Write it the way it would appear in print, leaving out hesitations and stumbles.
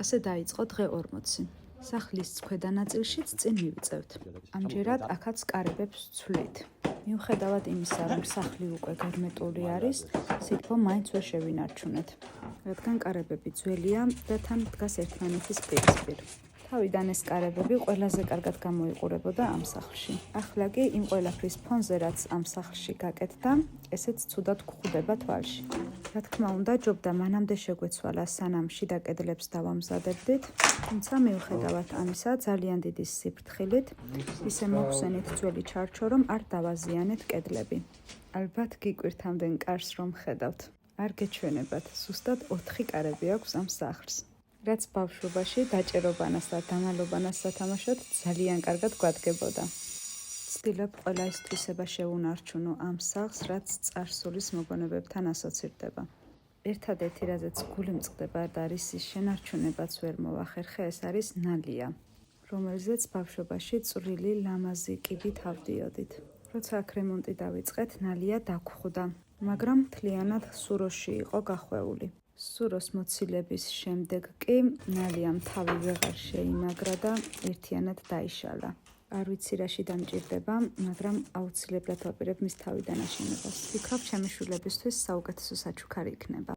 ასე დაიწყო დღე 40. სახლის ქვედა ნაწილშიც წინ მივიწევთ. ამჯერად აქაც კარებებს ვცვლით. მიუხედავად იმისა, რომ სახლი უკვე გერმეტული არის, სითბო მაინც ვერ შევინარჩუნეთ, რადგან კარებები ძველია და თან დგას ერთმანეთის პირისპირ. თავიდან ეს კარებები ყველაზე კარგად გამოიყურებოდა ამ სახლში. ახლა კი იმ ყველაფრის ფონზე, რაც ამ სახლში გაკეთდა, ესეც ცუდად გვხვდება თვალში. რა თქმა უნდა, ჯობდა მანამდე შეგვეცვალა, სანამ შიდა კედლებს დავამზადებდით, თუმცა მიუხედავად ამისა, ძალიან დიდი სიფრთხილით ისე მოგხსენით ძველი ჩარჩო, რომ არ დავაზიანეთ კედლები. ალბათ გიკვირთ ამდენ კარს რომ ხედავთ. არ გეჩვენებათ, ზუსტად 4 კარები აქვს ამ სახლს. რაც ბავშვობაში დაჭერობანას და დამალობანას სათამაშოდ ძალიან კარგად გვადგებოდა. ვცდილობ ყველა ის თვისება შევუნარჩუნო ამ სახლს, რაც წარსულის მოგონებებთან ასოცირდება. ერთადერთი, რაზეც გული მწყდება და რისის შენარჩუნებაც ვერ მოვახერხე, ეს არის ნალია, რომელზეც ბავშვობაში წვრილი ლამაზი კიბით ავდიოდით. როცა აქ რემონტი დავიწყეთ, ნალია დაგხვდა, მაგრამ მთლიანად სუროში იყო გახვეული. სუროს მოცილების შემდეგ კი ნალიამ თავი ვეღარ შეიმაგრა და ერთიანად დაიშალა. არ ვიცი რაში დამჭირდება, მაგრამ აუცილებლად ვაპირებ მის თავი დანაშენებას. ვფიქრობ, ჩემი შვილებისთვის საუკეთესო საჩუქარი იქნება.